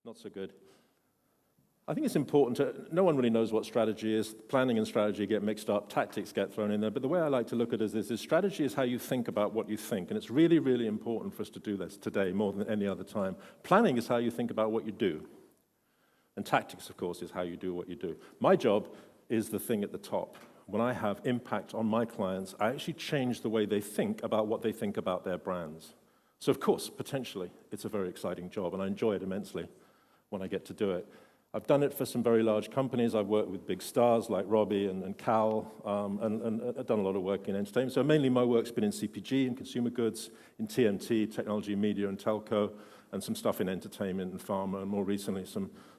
Not so good. I think it's important no one really knows what strategy is. Planning and strategy get mixed up, tactics get thrown in there, but the way I like to look at it is strategy is how you think about what you think, and it's really, really important for us to do this today more than any other time. Planning is how you think about what you do, and tactics, of course, is how you do what you do. My job is the thing at the top. When I have impact on my clients, I actually change the way they think about what they think about their brands. So, of course, potentially, it's a very exciting job, and I enjoy it immensely when I get to do it. I've done it for some very large companies. I've worked with big stars like Robbie and Cal, and I've done a lot of work in entertainment. So mainly my work's been in CPG and consumer goods, in TMT, technology, media, and telco, and some stuff in entertainment and pharma, and more recently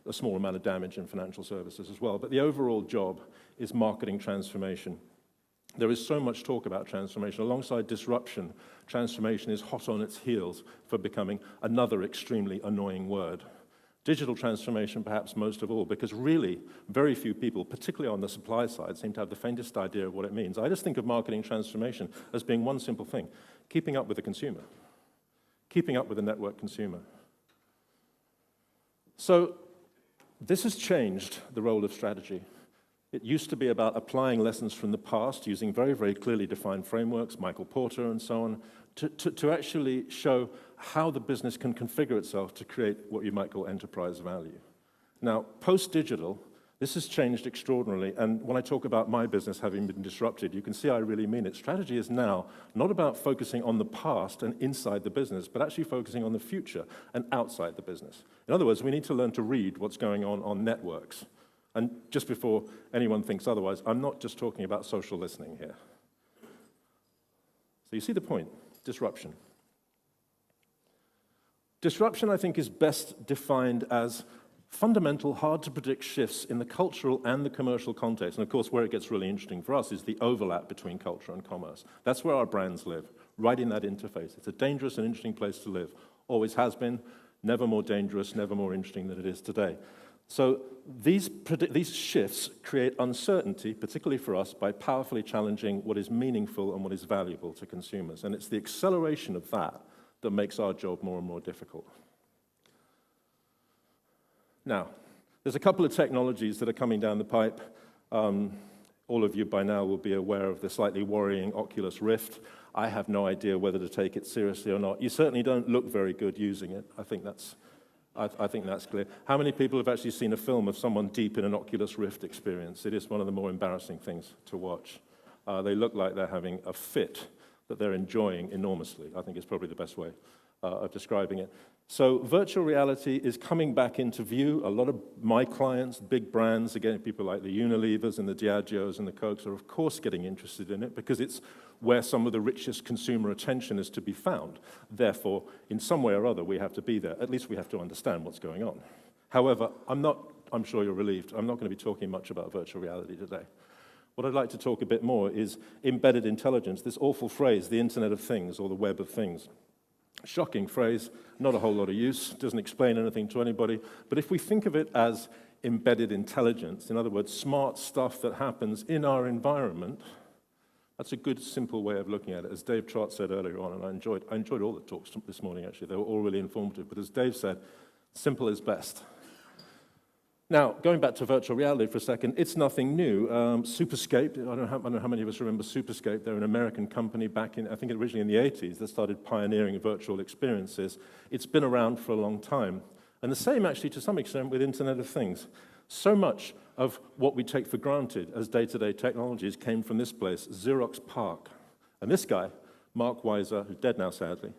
a small amount of damage in financial services as well. But the overall job is marketing transformation. There is so much talk about transformation. Alongside disruption, transformation is hot on its heels for becoming another extremely annoying word. Digital transformation, perhaps most of all, because really very few people, particularly on the supply side, seem to have the faintest idea of what it means. I just think of marketing transformation as being one simple thing: keeping up with the consumer, keeping up with the network consumer. So this has changed the role of strategy. It used to be about applying lessons from the past, using very, very clearly defined frameworks, Michael Porter and so on, to actually show how the business can configure itself to create what you might call enterprise value. Now, post-digital, this has changed extraordinarily, and when I talk about my business having been disrupted, you can see I really mean it. Strategy is now not about focusing on the past and inside the business, but actually focusing on the future and outside the business. In other words, we need to learn to read what's going on networks. And just before anyone thinks otherwise, I'm not just talking about social listening here. So you see the point: disruption. Disruption, I think, is best defined as fundamental, hard-to-predict shifts in the cultural and the commercial context. And of course, where it gets really interesting for us is the overlap between culture and commerce. That's where our brands live, right in that interface. It's a dangerous and interesting place to live. Always has been, never more dangerous, never more interesting than it is today. So these shifts create uncertainty, particularly for us, by powerfully challenging what is meaningful and what is valuable to consumers. And it's the acceleration of that that makes our job more and more difficult. Now, there's a couple of technologies that are coming down the pipe. All of you by now will be aware of the slightly worrying Oculus Rift. I have no idea whether to take it seriously or not. You certainly don't look very good using it. I think that's clear. How many people have actually seen a film of someone deep in an Oculus Rift experience? It is one of the more embarrassing things to watch. They look like they're having a fit that they're enjoying enormously. I think it's probably the best way of describing it. So virtual reality is coming back into view. A lot of my clients, big brands, again, people like the Unilevers and the Diageos and the Cokes are of course getting interested in it because it's where some of the richest consumer attention is to be found. Therefore, in some way or other, we have to be there. At least we have to understand what's going on. However, I'm sure you're relieved, I'm not going to be talking much about virtual reality today. What I'd like to talk a bit more is embedded intelligence, this awful phrase, the Internet of Things or the Web of Things. Shocking phrase, not a whole lot of use, doesn't explain anything to anybody, but if we think of it as embedded intelligence, in other words, smart stuff that happens in our environment, that's a good, simple way of looking at it. As Dave Trott said earlier on, and I enjoyed all the talks this morning, actually, they were all really informative, but as Dave said, simple is best. Now, going back to virtual reality for a second, it's nothing new. Superscape, I don't know how many of us remember Superscape. They're an American company back in, I think originally in the 80s, that started pioneering virtual experiences. It's been around for a long time. And the same, actually, to some extent, with Internet of Things. So much of what we take for granted as day-to-day technologies came from this place, Xerox PARC. And this guy, Mark Weiser, who's dead now, sadly,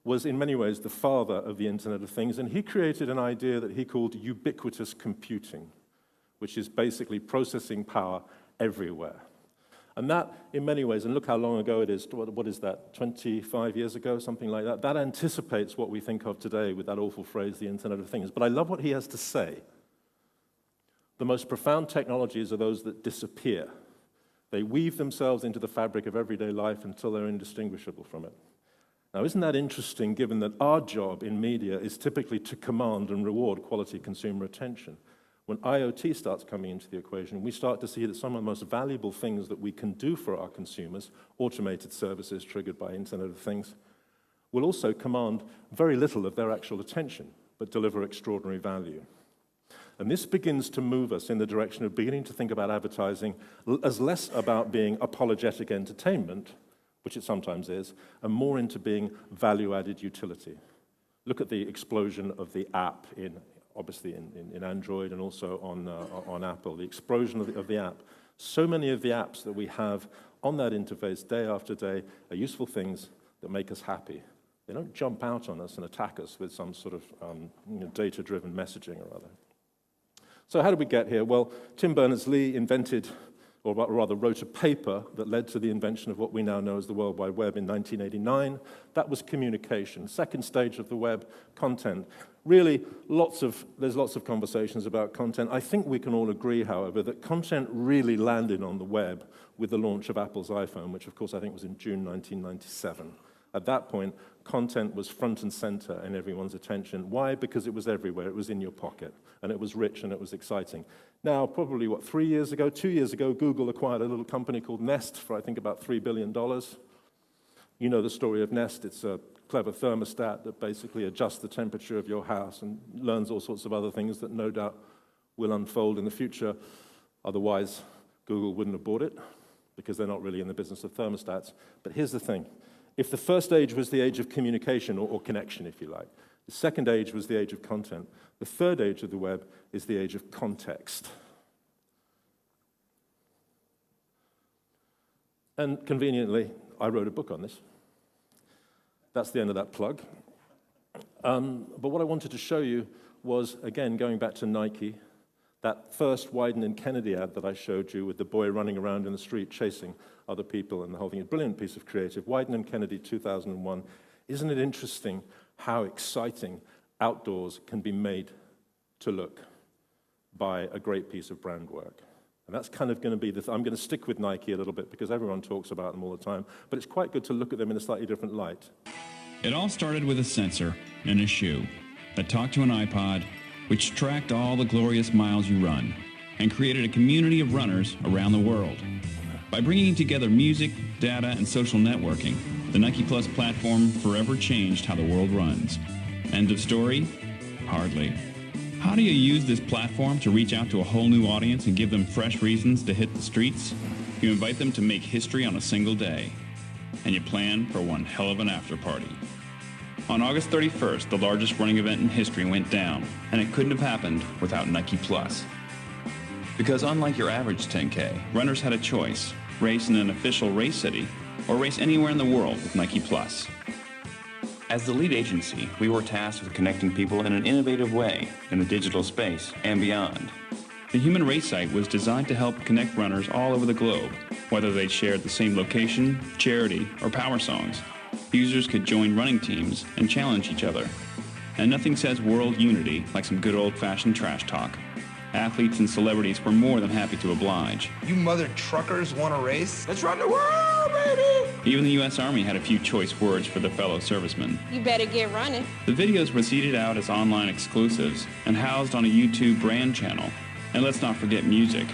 was in many ways the father of the Internet of Things, and he created an idea that he called ubiquitous computing, which is basically processing power everywhere. And that, in many ways, and look how long ago it is, what is that, 25 years ago, something like that, that anticipates what we think of today with that awful phrase, the Internet of Things. But I love what he has to say. The most profound technologies are those that disappear. They weave themselves into the fabric of everyday life until they're indistinguishable from it. Now, isn't that interesting, given that our job in media is typically to command and reward quality consumer attention? When IoT starts coming into the equation, we start to see that some of the most valuable things that we can do for our consumers, automated services triggered by Internet of Things, will also command very little of their actual attention. but deliver extraordinary value. And this begins to move us in the direction of beginning to think about advertising as less about being apologetic entertainment, which it sometimes is, and more into being value-added utility. Look at the explosion of the app obviously in Android and also on Apple, the explosion of the app. So many of the apps that we have on that interface day after day are useful things that make us happy. They don't jump out on us and attack us with some sort of data-driven messaging or other. So how did we get here? Well, Tim Berners-Lee invented, or rather wrote a paper that led to the invention of what we now know as the World Wide Web in 1989. That was communication. Second stage of the web, content. Really, there's lots of conversations about content. I think we can all agree, however, that content really landed on the web with the launch of Apple's iPhone, which of course I think was in June 1997. At that point, content was front and center in everyone's attention. Why? Because it was everywhere. It was in your pocket, and it was rich, and it was exciting. Now, probably, 2 years ago, Google acquired a little company called Nest for, I think, about $3 billion. You know the story of Nest. It's a clever thermostat that basically adjusts the temperature of your house and learns all sorts of other things that no doubt will unfold in the future. Otherwise, Google wouldn't have bought it, because they're not really in the business of thermostats. But here's the thing. If the first age was the age of communication, or connection, if you like, the second age was the age of content, the third age of the web is the age of context. And conveniently, I wrote a book on this. That's the end of that plug. But what I wanted to show you was, again, going back to Nike, that first Wieden and Kennedy ad that I showed you with the boy running around in the street chasing other people and the whole thing. A brilliant piece of creative. Wieden and Kennedy, 2001. Isn't it interesting how exciting outdoors can be made to look by a great piece of brand work? And that's kind of going to be I'm going to stick with Nike a little bit because everyone talks about them all the time, but it's quite good to look at them in a slightly different light. It all started with a sensor in a shoe that talked to an iPod, which tracked all the glorious miles you run and created a community of runners around the world. By bringing together music, data, and social networking, the Nike Plus platform forever changed how the world runs. End of story? Hardly. How do you use this platform to reach out to a whole new audience and give them fresh reasons to hit the streets? You invite them to make history on a single day, and you plan for one hell of an after party. On August 31st, the largest running event in history went down, and it couldn't have happened without Nike Plus. Because unlike your average 10K, runners had a choice: race in an official race city or race anywhere in the world with Nike Plus. As the lead agency, we were tasked with connecting people in an innovative way in the digital space and beyond. The Human Race site was designed to help connect runners all over the globe, whether they shared the same location, charity, or power songs. Users could join running teams and challenge each other. And nothing says world unity like some good old-fashioned trash talk. Athletes and celebrities were more than happy to oblige. You mother truckers want a race? Let's run the world, baby! Even the U.S. Army had a few choice words for their fellow servicemen. You better get running. The videos were seeded out as online exclusives and housed on a YouTube brand channel. And let's not forget music.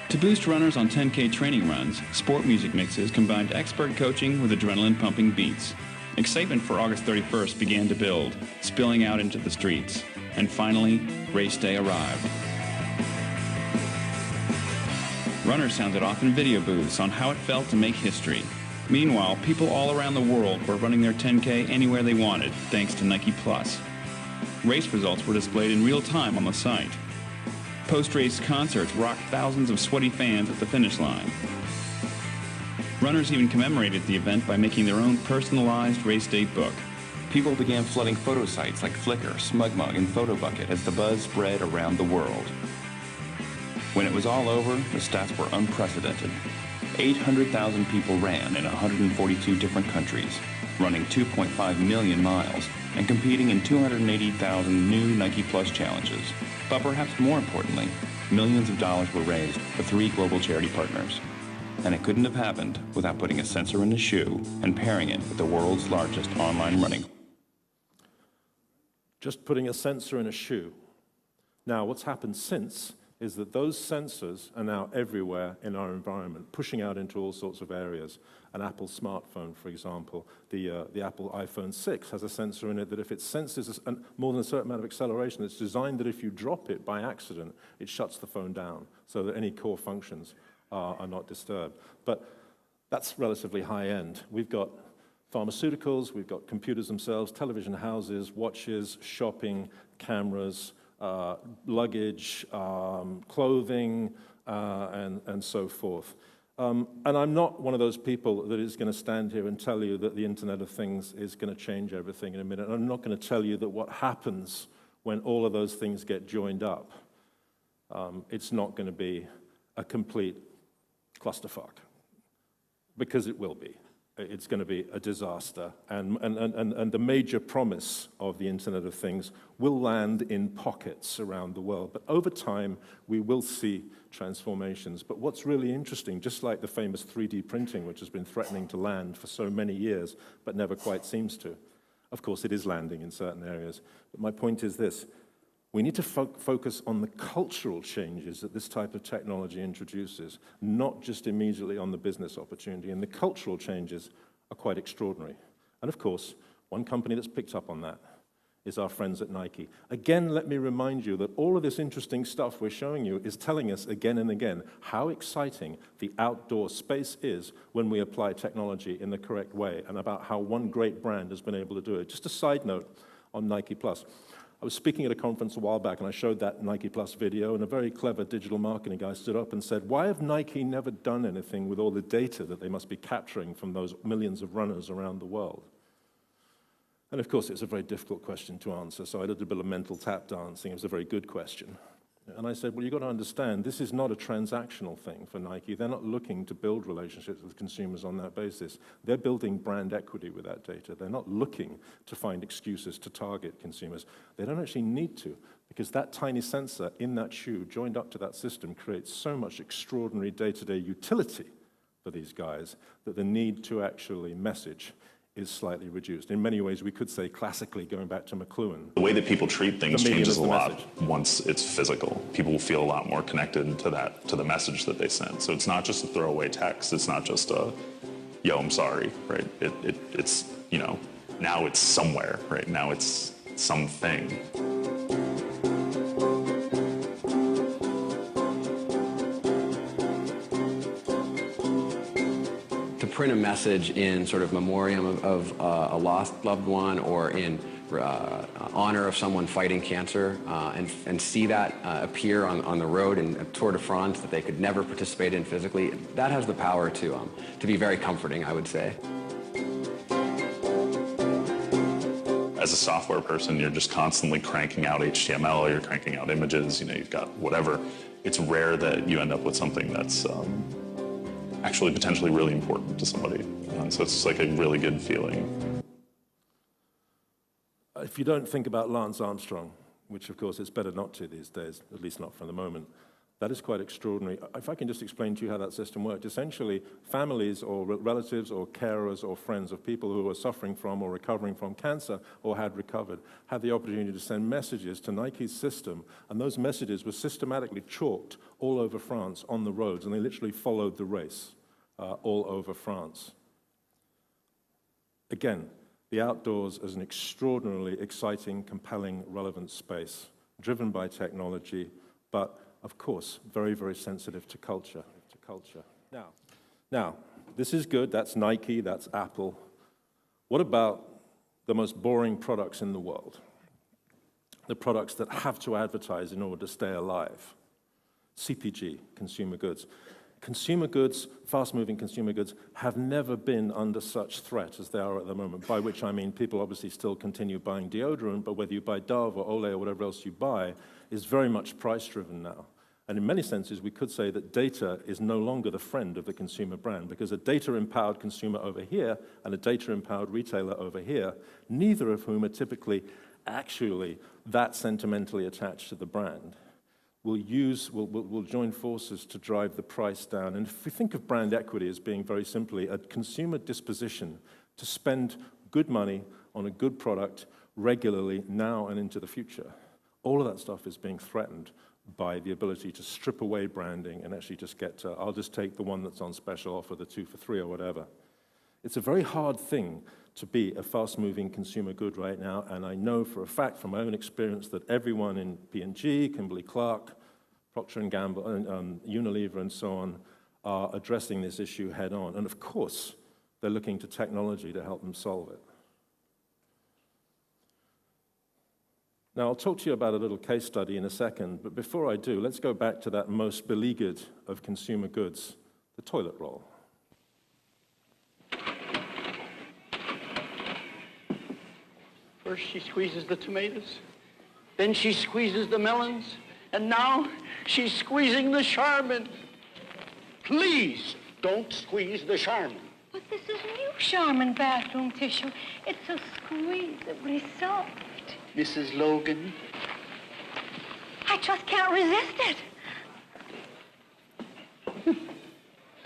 To boost runners on 10K training runs, sport music mixes combined expert coaching with adrenaline-pumping beats. Excitement for August 31st began to build, spilling out into the streets. And finally, race day arrived. Runners sounded off in video booths on how it felt to make history. Meanwhile, people all around the world were running their 10K anywhere they wanted, thanks to Nike Plus. Race results were displayed in real time on the site. Post-race concerts rocked thousands of sweaty fans at the finish line. Runners even commemorated the event by making their own personalized race day book. People began flooding photo sites like Flickr, SmugMug, and PhotoBucket as the buzz spread around the world. When it was all over, the stats were unprecedented. 800,000 people ran in 142 different countries, running 2.5 million miles and competing in 280,000 new Nike Plus challenges. But perhaps more importantly, millions of dollars were raised for 3 global charity partners. And it couldn't have happened without putting a sensor in the shoe and pairing it with the world's largest online running. Just putting a sensor in a shoe. Now, what's happened since is that those sensors are now everywhere in our environment, pushing out into all sorts of areas. An Apple smartphone, for example, the Apple iPhone 6 has a sensor in it that if it senses more than a certain amount of acceleration, it's designed that if you drop it by accident, it shuts the phone down so that any core functions are not disturbed. But that's relatively high end. We've got pharmaceuticals, we've got computers themselves, television houses, watches, shopping, cameras, luggage, clothing, and so forth. And I'm not one of those people that is going to stand here and tell you that the Internet of Things is going to change everything in a minute. I'm not going to tell you that what happens when all of those things get joined up, it's not going to be a complete clusterfuck, because it will be. It's going to be a disaster. And the major promise of the Internet of Things will land in pockets around the world. But over time, we will see transformations. But what's really interesting, just like the famous 3D printing, which has been threatening to land for so many years, but never quite seems to. Of course, it is landing in certain areas. But my point is this. We need to focus on the cultural changes that this type of technology introduces, not just immediately on the business opportunity. And the cultural changes are quite extraordinary. And of course, one company that's picked up on that is our friends at Nike. Again, let me remind you that all of this interesting stuff we're showing you is telling us again and again how exciting the outdoor space is when we apply technology in the correct way, and about how one great brand has been able to do it. Just a side note on Nike Plus. I was speaking at a conference a while back, and I showed that Nike Plus video, and a very clever digital marketing guy stood up and said, why have Nike never done anything with all the data that they must be capturing from those millions of runners around the world? And of course, it's a very difficult question to answer, so I did a bit of mental tap dancing. It was a very good question. And I said, well, you've got to understand, this is not a transactional thing for Nike. They're not looking to build relationships with consumers on that basis. They're building brand equity with that data. They're not looking to find excuses to target consumers. They don't actually need to, because that tiny sensor in that shoe joined up to that system creates so much extraordinary day-to-day utility for these guys that the need to actually message is slightly reduced. In many ways, we could say classically, going back to McLuhan. The way that people treat things changes a lot once it's physical. People will feel a lot more connected to the message that they send. So it's not just a throwaway text. It's not just a, yo, I'm sorry, right? It's, you know, now it's somewhere, right? Now it's something. Print a message in sort of memoriam of a lost loved one, or in honor of someone fighting cancer, and see that appear on the road in a Tour de France that they could never participate in physically, that has the power to be very comforting, I would say. As a software person, you're just constantly cranking out HTML, you're cranking out images, you know, you've got whatever. It's rare that you end up with something that's actually potentially really important to somebody. So it's like a really good feeling. If you don't think about Lance Armstrong, which of course it's better not to these days, at least not for the moment, that is quite extraordinary. If I can just explain to you how that system worked. Essentially, families or relatives or carers or friends of people who were suffering from or recovering from cancer or had recovered had the opportunity to send messages to Nike's system, and those messages were systematically chalked all over France on the roads, and they literally followed the race all over France. Again, the outdoors as an extraordinarily exciting, compelling, relevant space, driven by technology, but of course, very, very sensitive to culture. Now, this is good. That's Nike, that's Apple. What about the most boring products in the world? The products that have to advertise in order to stay alive. CPG, consumer goods. Consumer goods, fast-moving consumer goods, have never been under such threat as they are at the moment, by which I mean people obviously still continue buying deodorant, but whether you buy Dove or Olay or whatever else you buy is very much price-driven now. And in many senses, we could say that data is no longer the friend of the consumer brand, because a data-empowered consumer over here and a data-empowered retailer over here, neither of whom are typically actually that sentimentally attached to the brand, will join forces to drive the price down. And if we think of brand equity as being very simply a consumer disposition to spend good money on a good product regularly now and into the future, all of that stuff is being threatened by the ability to strip away branding and actually just get to, I'll just take the one that's on special offer, the 2 for 3 or whatever. It's a very hard thing to be a fast-moving consumer good right now, and I know for a fact from my own experience that everyone in P&G, Kimberly-Clark, Procter & Gamble, Unilever, and so on are addressing this issue head-on. And of course, they're looking to technology to help them solve it. Now, I'll talk to you about a little case study in a second, but before I do, let's go back to that most beleaguered of consumer goods, the toilet roll. First she squeezes the tomatoes, then she squeezes the melons, and now she's squeezing the Charmin. Please don't squeeze the Charmin. But this is new Charmin bathroom tissue. It's so squeezably soft. Mrs. Logan. I just can't resist it.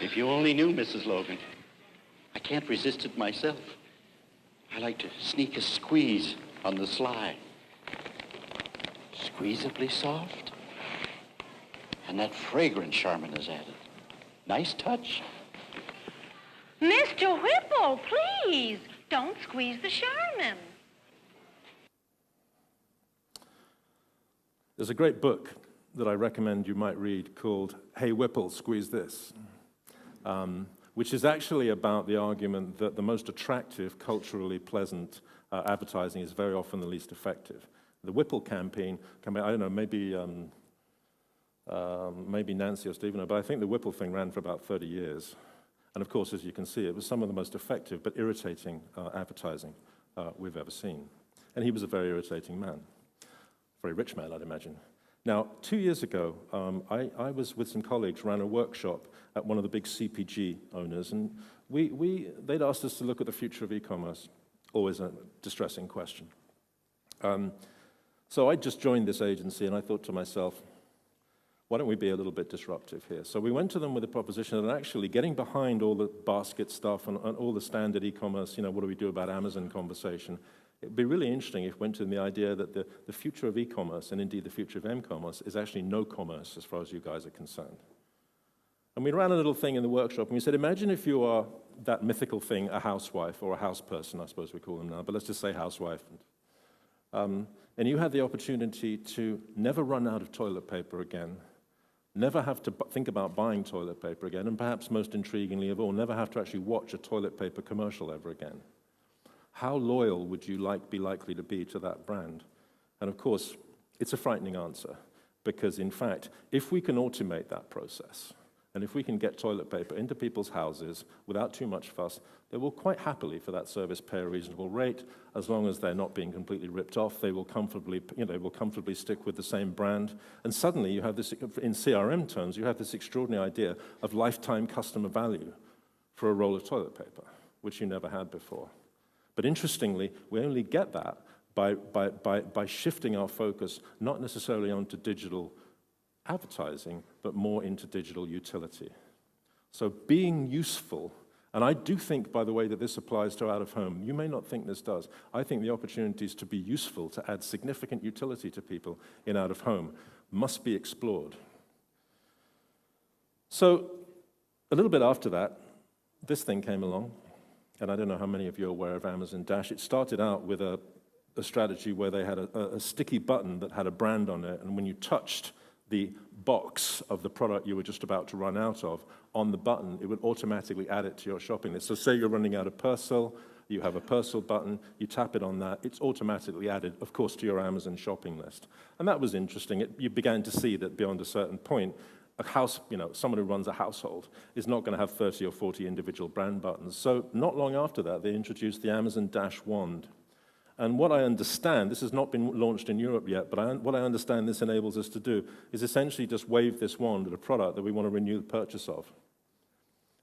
If you only knew, Mrs. Logan, I can't resist it myself. I like to sneak a squeeze on the sly. Squeezably soft. And that fragrant Charmin is added. Nice touch. Mr. Whipple, please, don't squeeze the Charmin. There's a great book that I recommend you might read called Hey Whipple, Squeeze This, which is actually about the argument that the most attractive, culturally pleasant advertising is very often the least effective. The Whipple campaign, I don't know, maybe Nancy or Stephen, but I think the Whipple thing ran for about 30 years. And of course, as you can see, it was some of the most effective but irritating advertising we've ever seen. And he was a very irritating man. Very rich man, I'd imagine. Now, 2 years ago, I was with some colleagues, ran a workshop at one of the big CPG owners, and they'd asked us to look at the future of e-commerce. Always a distressing question. So I just joined this agency, and I thought to myself, why don't we be a little bit disruptive here? So we went to them with a proposition that actually getting behind all the basket stuff and all the standard e-commerce, what do we do about Amazon conversation, it'd be really interesting if we went to the idea that the future of e-commerce, and indeed the future of m-commerce, is actually no commerce as far as you guys are concerned. And we ran a little thing in the workshop, and we said, imagine if you are that mythical thing, a housewife, or a house person, I suppose we call them now, but let's just say housewife. And you had the opportunity to never run out of toilet paper again, never have to think about buying toilet paper again, and perhaps most intriguingly of all, never have to actually watch a toilet paper commercial ever again. How loyal would you be likely to be to that brand? And of course, it's a frightening answer, because in fact, if we can automate that process, and if we can get toilet paper into people's houses without too much fuss, they will quite happily, for that service, pay a reasonable rate. As long as they're not being completely ripped off, they will comfortably stick with the same brand. And suddenly, you have this, in CRM terms, you have this extraordinary idea of lifetime customer value for a roll of toilet paper, which you never had before. But interestingly, we only get that by shifting our focus not necessarily onto digital advertising, but more into digital utility. So being useful, and I do think, by the way, that this applies to out-of-home. You may not think this does. I think the opportunities to be useful, to add significant utility to people in out-of-home, must be explored. So a little bit after that, this thing came along. And I don't know how many of you are aware of Amazon Dash. It started out with a strategy where they had a sticky button that had a brand on it, and when you touched the box of the product you were just about to run out of on the button, it would automatically add it to your shopping list. So say you're running out of Persil, you have a Persil button, you tap it on that, it's automatically added, of course, to your Amazon shopping list. And that was interesting. You began to see that beyond a certain point, a house, someone who runs a household is not going to have 30 or 40 individual brand buttons. So not long after that, they introduced the Amazon Dash Wand. And what I understand, this has not been launched in Europe yet, but what I understand this enables us to do is essentially just wave this wand at a product that we want to renew the purchase of.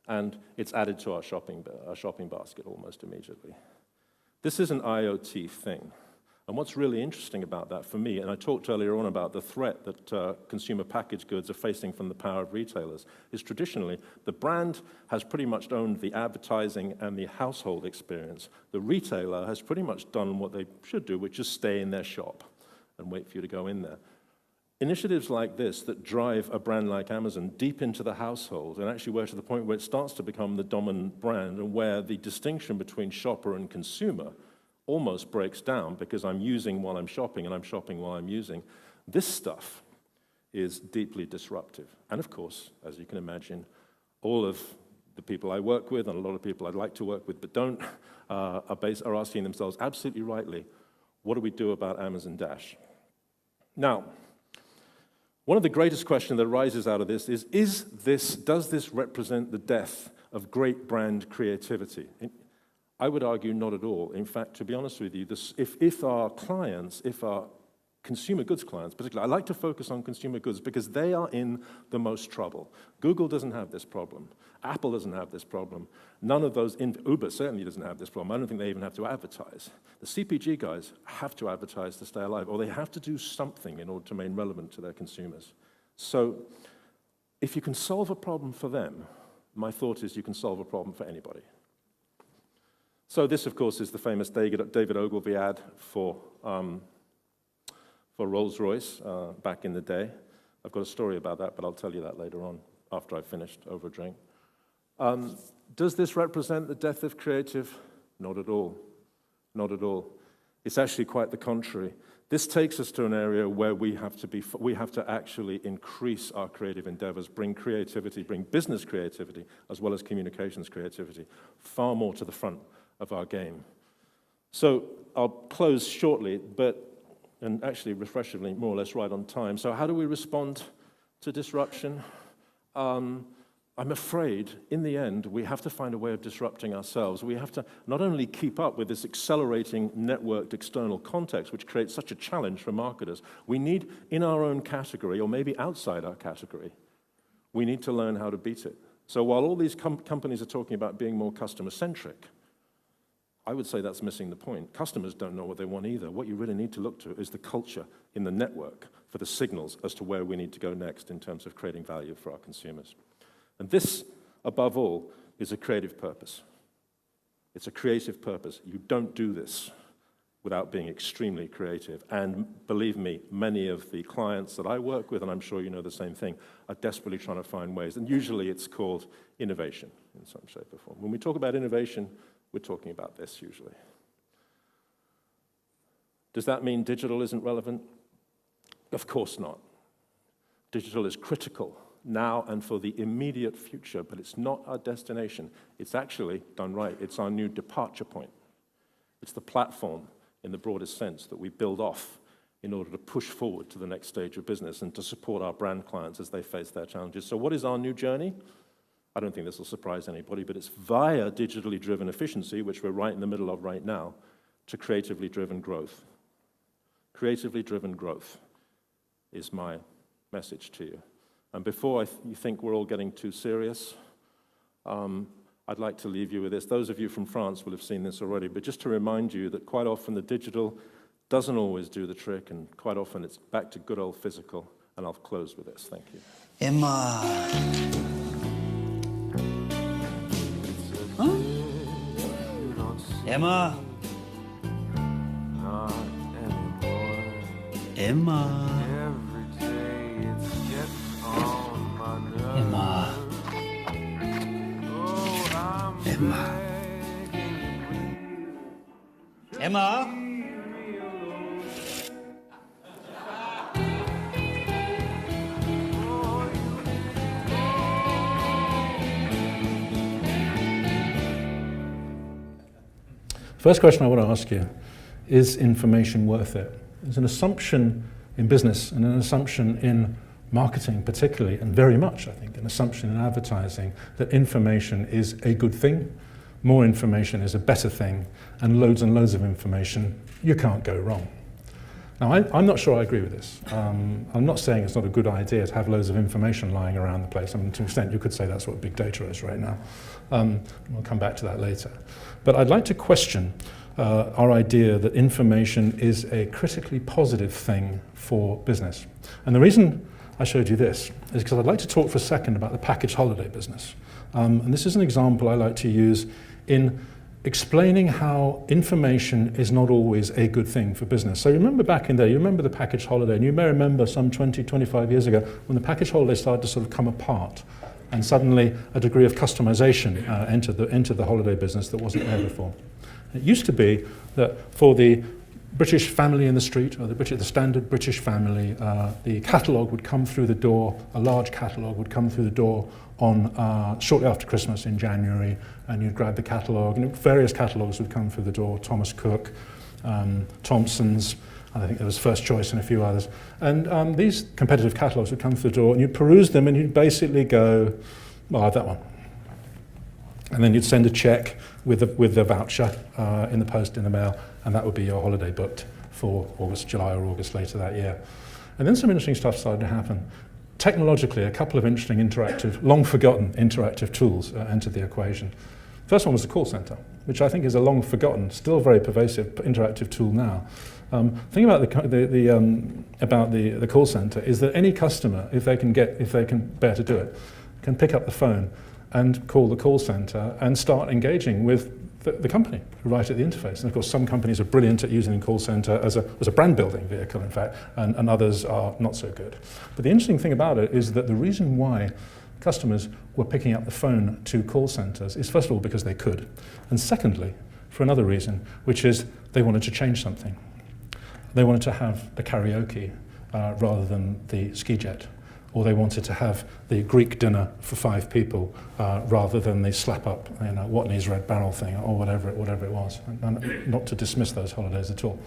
And it's added to our shopping basket almost immediately. This is an IoT thing. And what's really interesting about that for me, and I talked earlier on about the threat that consumer packaged goods are facing from the power of retailers, is traditionally the brand has pretty much owned the advertising and the household experience. The retailer has pretty much done what they should do, which is stay in their shop and wait for you to go in there. initiatives like this that drive a brand like Amazon deep into the household and actually where to the point where it starts to become the dominant brand and where the distinction between shopper and consumer almost breaks down because I'm using while I'm shopping and I'm shopping while I'm using. This stuff is deeply disruptive. And of course, as you can imagine, all of the people I work with and a lot of people I'd like to work with but don't are asking themselves absolutely rightly, what do we do about Amazon Dash? Now, one of the greatest questions that arises out of this is does this represent the death of great brand creativity? I would argue not at all. In fact, to be honest with you, if our clients, if our consumer goods clients, particularly, I like to focus on consumer goods because they are in the most trouble. Google doesn't have this problem. Apple doesn't have this problem. None of those, Uber certainly doesn't have this problem. I don't think they even have to advertise. The CPG guys have to advertise to stay alive, or they have to do something in order to remain relevant to their consumers. So if you can solve a problem for them, my thought is you can solve a problem for anybody. So this, of course, is the famous David Ogilvy ad for Rolls-Royce back in the day. I've got a story about that, but I'll tell you that later on after I've finished over a drink. Does this represent the death of creative? Not at all. Not at all. It's actually quite the contrary. This takes us to an area where we have to actually increase our creative endeavors, bring creativity, bring business creativity, as well as communications creativity, far more to the front of our game. So I'll close shortly, and actually refreshingly more or less right on time. So how do we respond to disruption? I'm afraid, in the end, we have to find a way of disrupting ourselves. We have to not only keep up with this accelerating networked external context, which creates such a challenge for marketers, we need, in our own category, or maybe outside our category, we need to learn how to beat it. So while all these companies are talking about being more customer-centric, I would say that's missing the point. Customers don't know what they want either. What you really need to look to is the culture in the network for the signals as to where we need to go next in terms of creating value for our consumers. And this, above all, is a creative purpose. It's a creative purpose. You don't do this without being extremely creative. And believe me, many of the clients that I work with, and I'm sure you know the same thing, are desperately trying to find ways. And usually it's called innovation in some shape or form. When we talk about innovation, we're talking about this usually. Does that mean digital isn't relevant? Of course not. Digital is critical now and for the immediate future, but it's not our destination. It's actually, done right, it's our new departure point. It's the platform, in the broadest sense, that we build off in order to push forward to the next stage of business and to support our brand clients as they face their challenges. So what is our new journey? I don't think this will surprise anybody, but it's via digitally driven efficiency, which we're right in the middle of right now, to creatively driven growth. Creatively driven growth is my message to you. And before you think we're all getting too serious, I'd like to leave you with this. Those of you from France will have seen this already, but just to remind you that quite often the digital doesn't always do the trick, and quite often it's back to good old physical. And I'll close with this. Thank you. Emma. Huh? Emma. Emma. Emma. Emma. Emma. First question I want to ask you, is information worth it? There's an assumption in business and an assumption in marketing particularly, and very much, I think, an assumption in advertising that information is a good thing, more information is a better thing, and loads of information, you can't go wrong. Now, I'm not sure I agree with this. I'm not saying it's not a good idea to have loads of information lying around the place. I mean, to an extent, you could say that's what big data is right now. We'll come back to that later. But I'd like to question our idea that information is a critically positive thing for business. And the reason I showed you this is because I'd like to talk for a second about the package holiday business. And this is an example I like to use in explaining how information is not always a good thing for business. So you remember back in there, you remember the package holiday, and you may remember some 20, 25 years ago when the package holiday started to sort of come apart, and suddenly a degree of customization entered the holiday business that wasn't there before. It used to be that for the British family in the street, or the standard British family, the catalogue would come through the door, a large catalogue would come through the door on shortly after Christmas in January, and you'd grab the catalogue, and various catalogues would come through the door, Thomas Cook, Thompson's, and I think there was First Choice and a few others. And these competitive catalogues would come through the door, and you'd peruse them, and you'd basically go, well, I have that one. And then you'd send a check with the voucher in the post, in the mail, and that would be your holiday booked for August, July or August later that year. And then some interesting stuff started to happen. Technologically, a couple of interesting interactive, long-forgotten interactive tools entered the equation. First one was the call center, which I think is a long-forgotten, still very pervasive interactive tool now. The thing about the call center is that any customer, if they can bear to do it, can pick up the phone and call the call center and start engaging with the company right at the interface. And of course, some companies are brilliant at using the call center as a brand building vehicle, in fact, and others are not so good. But the interesting thing about it is that the reason why customers were picking up the phone to call centers is, first of all, because they could, and secondly, for another reason, which is they wanted to change something. They wanted to have the karaoke rather than the ski jet, or they wanted to have the Greek dinner for 5 people rather than the slap up, Watney's Red Barrel thing, or whatever it was. And not to dismiss those holidays at all.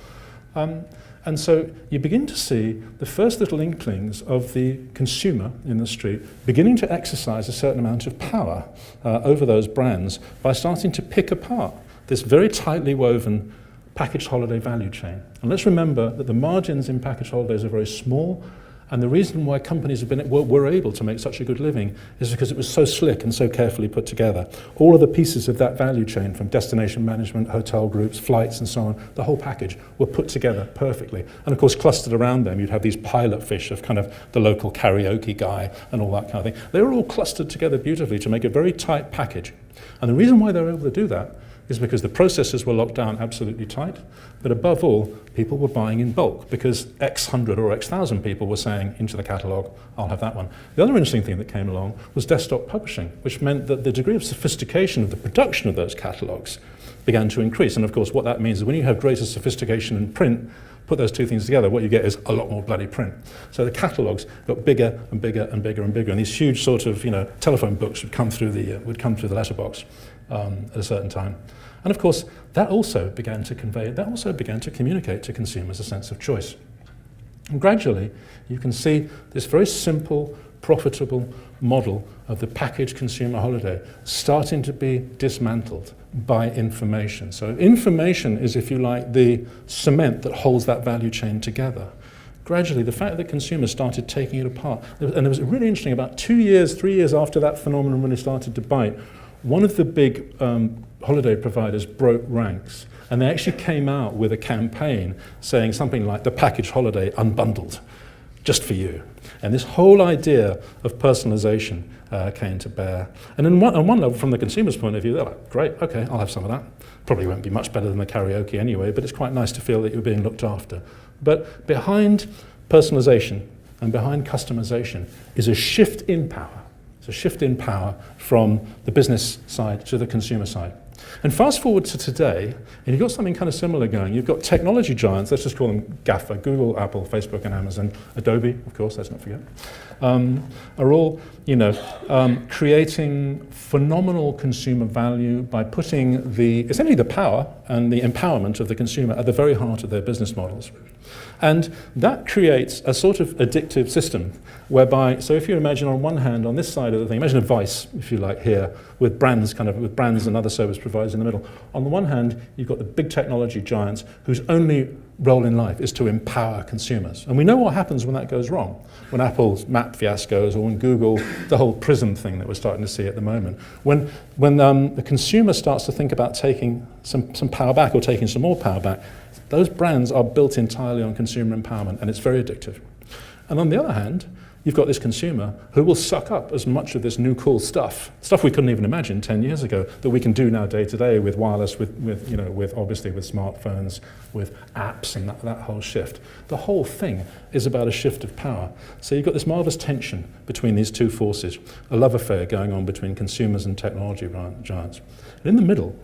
And so you begin to see the first little inklings of the consumer in the street beginning to exercise a certain amount of power over those brands by starting to pick apart this very tightly woven packaged holiday value chain. And let's remember that the margins in packaged holidays are very small, and the reason why companies were able to make such a good living is because it was so slick and so carefully put together. All of the pieces of that value chain, from destination management, hotel groups, flights and so on, the whole package were put together perfectly. And of course, clustered around them, you'd have these pilot fish of kind of the local karaoke guy and all that kind of thing. They were all clustered together beautifully to make a very tight package. And the reason why they were able to do that is because the processes were locked down absolutely tight, but above all, people were buying in bulk because X hundred or X thousand people were saying into the catalogue, I'll have that one. The other interesting thing that came along was desktop publishing, which meant that the degree of sophistication of the production of those catalogues began to increase. And of course, what that means is when you have greater sophistication in print, put those two things together, what you get is a lot more bloody print. So the catalogues got bigger and bigger and bigger and bigger, and these huge sort of telephone books would come through the letterbox at a certain time. And of course, that also began to communicate to consumers a sense of choice. And gradually, you can see this very simple, profitable model of the packaged consumer holiday starting to be dismantled by information. So information is, if you like, the cement that holds that value chain together. Gradually, the fact that consumers started taking it apart, and it was really interesting, about 2 years, 3 years after that phenomenon really started to bite, one of the big holiday providers broke ranks, and they actually came out with a campaign saying something like the package holiday unbundled, just for you. And this whole idea of personalization came to bear. And on one level, from the consumer's point of view, they're like, great, okay, I'll have some of that. Probably won't be much better than the karaoke anyway, but it's quite nice to feel that you're being looked after. But behind personalization and behind customization is a shift in power. It's a shift in power from the business side to the consumer side. And fast forward to today, and you've got something kind of similar going. You've got technology giants, let's just call them GAFA, Google, Apple, Facebook, and Amazon, Adobe, of course, let's not forget, are all, creating phenomenal consumer value by putting essentially the power and the empowerment of the consumer at the very heart of their business models. And that creates a sort of addictive system whereby, so if you imagine on one hand, on this side of the thing, imagine a vice, if you like, here, with brands and other service providers in the middle. On the one hand, you've got the big technology giants whose only role in life is to empower consumers. And we know what happens when that goes wrong. When Apple's map fiascos, or when Google, the whole Prism thing that we're starting to see at the moment. When the consumer starts to think about taking some power back or taking some more power back, those brands are built entirely on consumer empowerment, and it's very addictive. And on the other hand, you've got this consumer who will suck up as much of this new cool stuff we couldn't even imagine 10 years ago, that we can do now day to day with wireless, with obviously with smartphones, with apps, and that whole shift. The whole thing is about a shift of power. So you've got this marvelous tension between these two forces, a love affair going on between consumers and technology giants. And in the middle,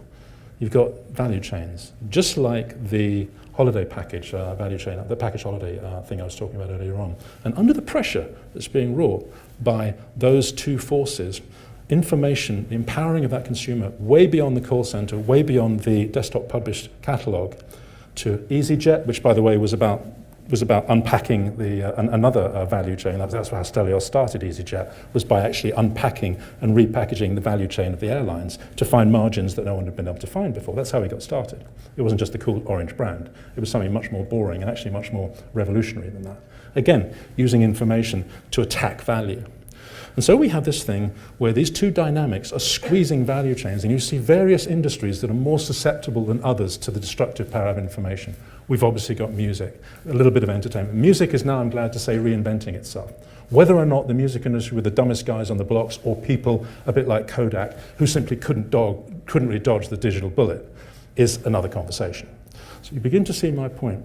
you've got value chains, just like the holiday package value chain, the package holiday thing I was talking about earlier on. And under the pressure that's being wrought by those two forces, information, the empowering of that consumer, way beyond the call center, way beyond the desktop published catalog, to EasyJet, which by the way was about unpacking another value chain. That's how Stelios started EasyJet, was by actually unpacking and repackaging the value chain of the airlines to find margins that no one had been able to find before. That's how he got started. It wasn't just the cool orange brand. It was something much more boring and actually much more revolutionary than that. Again, using information to attack value. And so we have this thing where these two dynamics are squeezing value chains, and you see various industries that are more susceptible than others to the destructive power of information. We've obviously got music, a little bit of entertainment. Music is now, I'm glad to say, reinventing itself. Whether or not the music industry were the dumbest guys on the blocks, or people a bit like Kodak who simply couldn't really dodge the digital bullet, is another conversation. So you begin to see my point.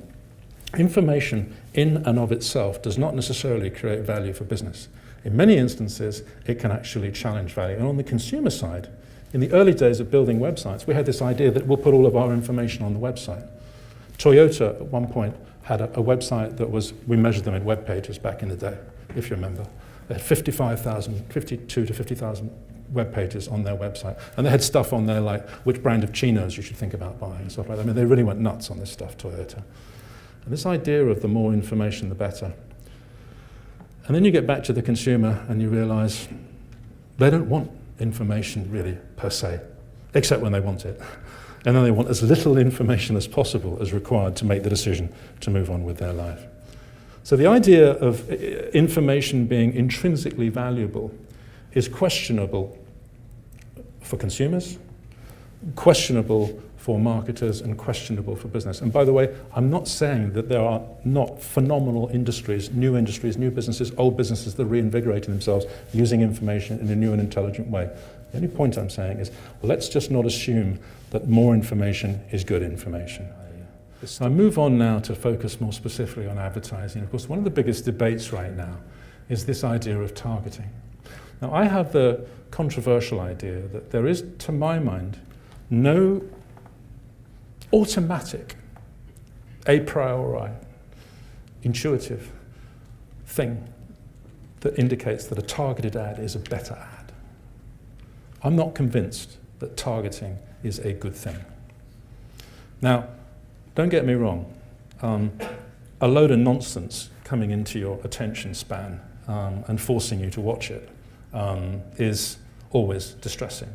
Information in and of itself does not necessarily create value for business. In many instances, it can actually challenge value. And on the consumer side, in the early days of building websites, we had this idea that we'll put all of our information on the website. Toyota at one point had a website that was, we measured them in web pages back in the day, if you remember. They had 52 to 50,000 web pages on their website. And they had stuff on there like which brand of chinos you should think about buying and stuff like that. I mean, they really went nuts on this stuff, Toyota. And this idea of the more information, the better. And then you get back to the consumer and you realize they don't want information really per se, except when they want it. And then they want as little information as possible as required to make the decision to move on with their life. So the idea of information being intrinsically valuable is questionable for consumers, questionable for marketers, and questionable for business. And by the way, I'm not saying that there are not phenomenal industries, new businesses, old businesses that are reinvigorating themselves using information in a new and intelligent way. The only point I'm saying is, let's just not assume that more information is good information. So I move on now to focus more specifically on advertising. Of course, one of the biggest debates right now is this idea of targeting. Now, I have the controversial idea that there is, to my mind, no automatic, a priori, intuitive thing that indicates that a targeted ad is a better ad. I'm not convinced that targeting is a good thing. Now, don't get me wrong, a load of nonsense coming into your attention span and forcing you to watch it is always distressing.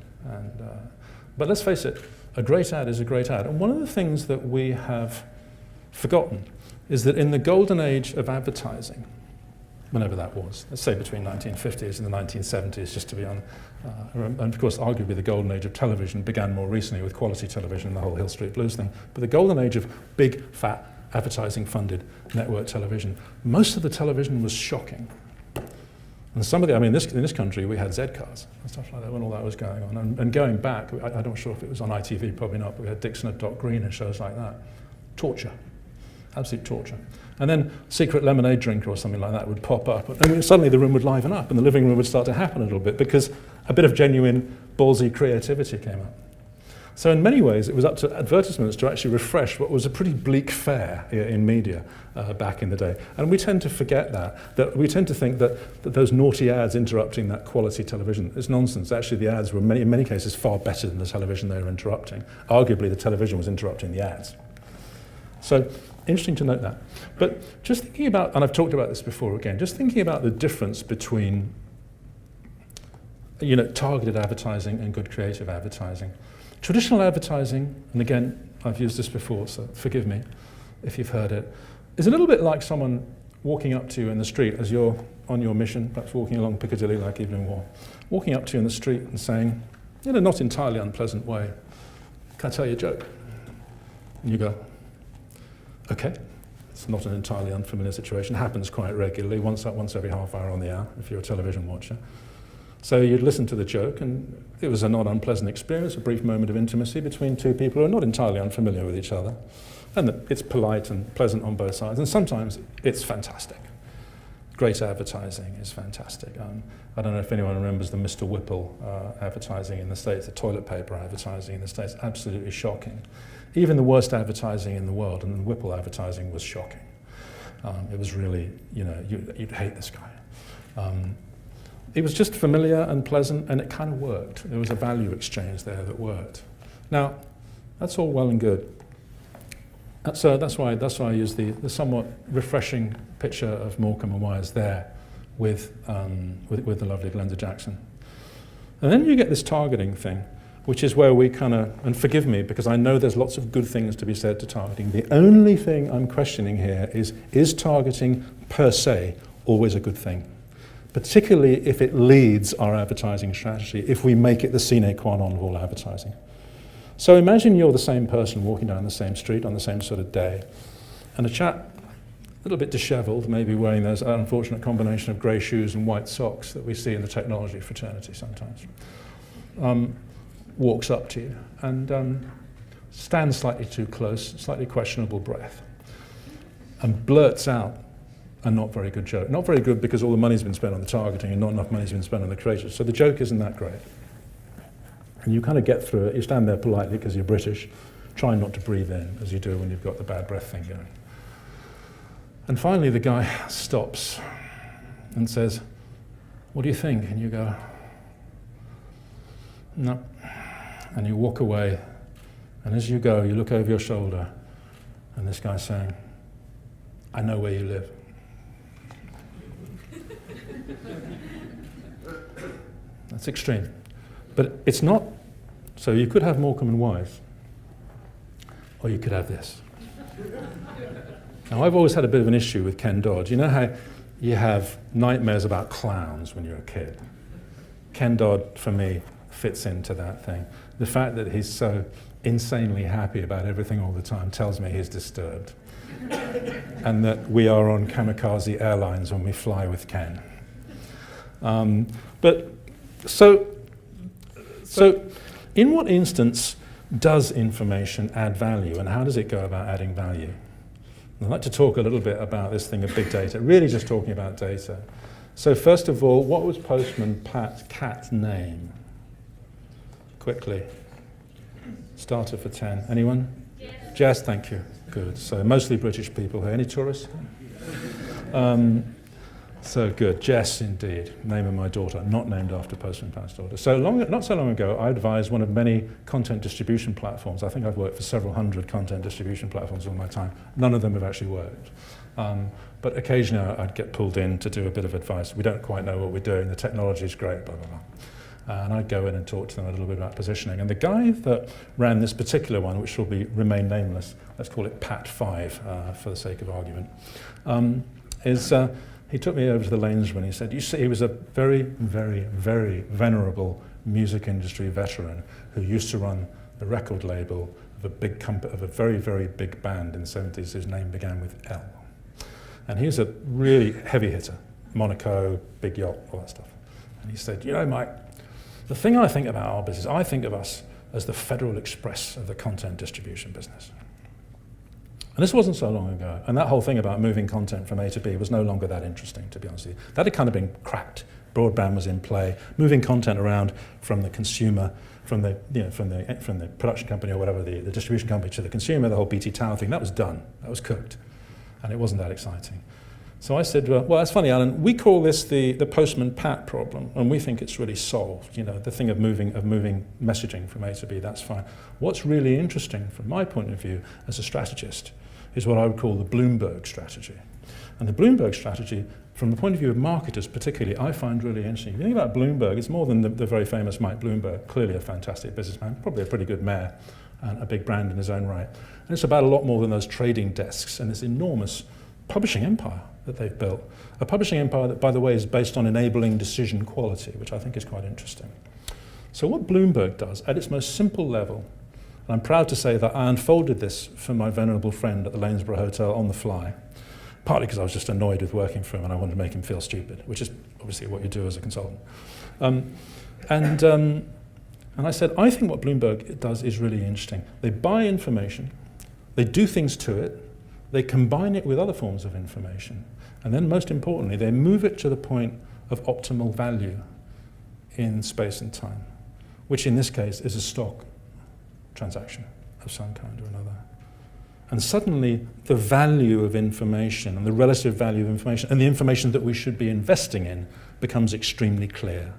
But let's face it, a great ad is a great ad. And one of the things that we have forgotten is that in the golden age of advertising, whenever that was, let's say between 1950s and the 1970s, just to be on, and of course arguably the golden age of television began more recently with quality television and the whole Hill Street Blues thing, but the golden age of big, fat, advertising-funded network television, most of the television was shocking. And some of the, in this country we had Z-Cars and stuff like that when all that was going on. And going back, I'm not sure if it was on ITV, probably not, but we had Dixon at Dock Green and shows like that. Torture, absolute torture. And then Secret Lemonade Drinker or something like that would pop up, and suddenly the room would liven up and the living room would start to happen a little bit because a bit of genuine ballsy creativity came up. So in many ways, it was up to advertisements to actually refresh what was a pretty bleak fare in media back in the day. And we tend to forget that we tend to think that those naughty ads interrupting that quality television is nonsense. Actually, the ads were in many cases far better than the television they were interrupting. Arguably, the television was interrupting the ads. So interesting to note that. But just thinking about, and I've talked about this before again, just thinking about the difference between targeted advertising and good creative advertising. Traditional advertising, and again, I've used this before, so forgive me if you've heard it, is a little bit like someone walking up to you in the street as you're on your mission, perhaps walking along Piccadilly like Evelyn Waugh, walking up to you in the street and saying, in a not entirely unpleasant way, "Can I tell you a joke?" And you go, "Okay, It's not an entirely unfamiliar situation. It happens quite regularly, once every half hour on the hour, if you're a television watcher. So you'd listen to the joke, and it was a not unpleasant experience, a brief moment of intimacy between two people who are not entirely unfamiliar with each other. And it's polite and pleasant on both sides, and sometimes it's fantastic. Great advertising is fantastic. I don't know if anyone remembers the Mr. Whipple advertising in the States, the toilet paper advertising in the States, absolutely shocking. Even the worst advertising in the world, and Whipple advertising was shocking. It was really, you'd hate this guy. It was just familiar and pleasant, and it kind of worked. There was a value exchange there that worked. Now, that's all well and good. So that's why I use the somewhat refreshing picture of Morecambe and Wise there with the lovely Glenda Jackson. And then you get this targeting thing, which is where we kind of, and forgive me because I know there's lots of good things to be said to targeting. The only thing I'm questioning here is targeting per se always a good thing? Particularly if it leads our advertising strategy, if we make it the sine qua non of all advertising. So imagine you're the same person walking down the same street on the same sort of day, and a chap, a little bit disheveled, maybe wearing those unfortunate combination of grey shoes and white socks that we see in the technology fraternity sometimes, walks up to you and stands slightly too close, slightly questionable breath, and blurts out a not very good joke. Not very good because all the money's been spent on the targeting and not enough money's been spent on the creators. So the joke isn't that great. And you kind of get through it. You stand there politely because you're British, trying not to breathe in as you do when you've got the bad breath thing going. And finally the guy stops and says, "What do you think?" And you go, "No." And you walk away, and as you go, you look over your shoulder, and this guy's saying, "I know where you live." That's extreme. But it's not, so you could have Morecambe and Wise, or you could have this. Now, I've always had a bit of an issue with Ken Dodd. You know how you have nightmares about clowns when you're a kid? Ken Dodd, for me, fits into that thing. The fact that he's so insanely happy about everything all the time tells me he's disturbed. And that we are on kamikaze airlines when we fly with Ken. So in what instance does information add value, and how does it go about adding value? I'd like to talk a little bit about this thing of big data, really just talking about data. So first of all, what was Postman Pat's cat's name? Quickly. Starter for 10. Anyone? Jess, thank you. Good. So mostly British people here. Any tourists? So good. Jess, indeed. Name of my daughter, not named after Postman Pat's daughter. Not so long ago, I advised one of many content distribution platforms. I think I've worked for several hundred content distribution platforms all my time. None of them have actually worked. But occasionally I'd get pulled in to do a bit of advice. We don't quite know what we're doing. The technology's great, blah, blah, blah. And I'd go in and talk to them a little bit about positioning. And the guy that ran this particular one, which will remain nameless, let's call it Pat 5 for the sake of argument, he took me over to the Lanesborough and he said, you see, he was a very, very, very venerable music industry veteran who used to run the record label of a very, very big band in the 70s whose name began with L. And he was a really heavy hitter, Monaco, big yacht, all that stuff. And he said, you know, Mike, the thing I think about our business, I think of us as the Federal Express of the content distribution business. And this wasn't so long ago. And that whole thing about moving content from A to B was no longer that interesting, to be honest with you. That had kind of been cracked. Broadband was in play. Moving content around from the consumer, from the production company or whatever, the distribution company to the consumer, the whole BT Tower thing, that was done. That was cooked. And it wasn't that exciting. So I said, well, that's funny, Alan. We call this the Postman Pat problem, and we think it's really solved. You know, the thing of moving messaging from A to B, that's fine. What's really interesting from my point of view as a strategist is what I would call the Bloomberg strategy. And the Bloomberg strategy, from the point of view of marketers particularly, I find really interesting. If you think about Bloomberg, it's more than the very famous Mike Bloomberg, clearly a fantastic businessman, probably a pretty good mayor, and a big brand in his own right. And it's about a lot more than those trading desks and this enormous publishing empire that they've built. A publishing empire that, by the way, is based on enabling decision quality, which I think is quite interesting. So what Bloomberg does, at its most simple level, And I'm proud to say that I unfolded this for my venerable friend at the Lanesborough Hotel on the fly, partly because I was just annoyed with working for him and I wanted to make him feel stupid, which is obviously what you do as a consultant. And I said, I think what Bloomberg does is really interesting. They buy information, they do things to it, they combine it with other forms of information, and then most importantly, they move it to the point of optimal value in space and time, which in this case is a stock transaction of some kind or another. And suddenly the value of information and the relative value of information and the information that we should be investing in becomes extremely clear.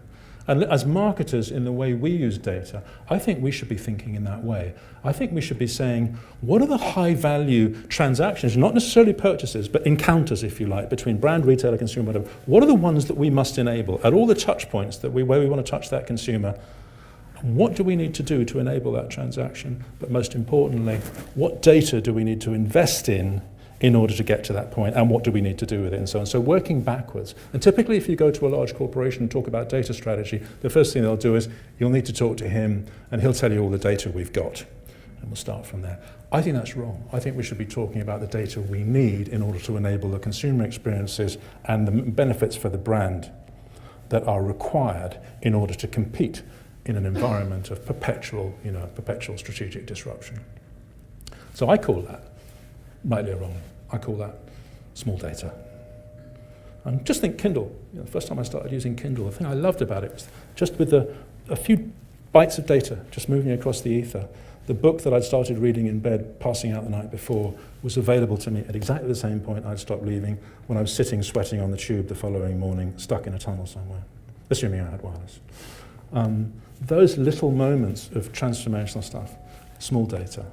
And as marketers, in the way we use data, I think we should be thinking in that way. I think we should be saying, what are the high-value transactions, not necessarily purchases, but encounters, if you like, between brand, retailer, consumer, whatever. What are the ones that we must enable at all the touch points that where we want to touch that consumer? What do we need to do to enable that transaction? But most importantly, what data do we need to invest in order to get to that point, and what do we need to do with it, and so on. So working backwards. And typically if you go to a large corporation and talk about data strategy, the first thing they'll do is you'll need to talk to him and he'll tell you all the data we've got. And we'll start from there. I think that's wrong. I think we should be talking about the data we need in order to enable the consumer experiences and the benefits for the brand that are required in order to compete in an environment of perpetual strategic disruption. So I call that, rightly or wrongly, I call that small data. And just think Kindle. The first time I started using Kindle, the thing I loved about it was just with a few bytes of data just moving across the ether. The book that I'd started reading in bed, passing out the night before, was available to me at exactly the same point I'd stopped leaving when I was sitting sweating on the tube the following morning, stuck in a tunnel somewhere, assuming I had wireless. Those little moments of transformational stuff, small data,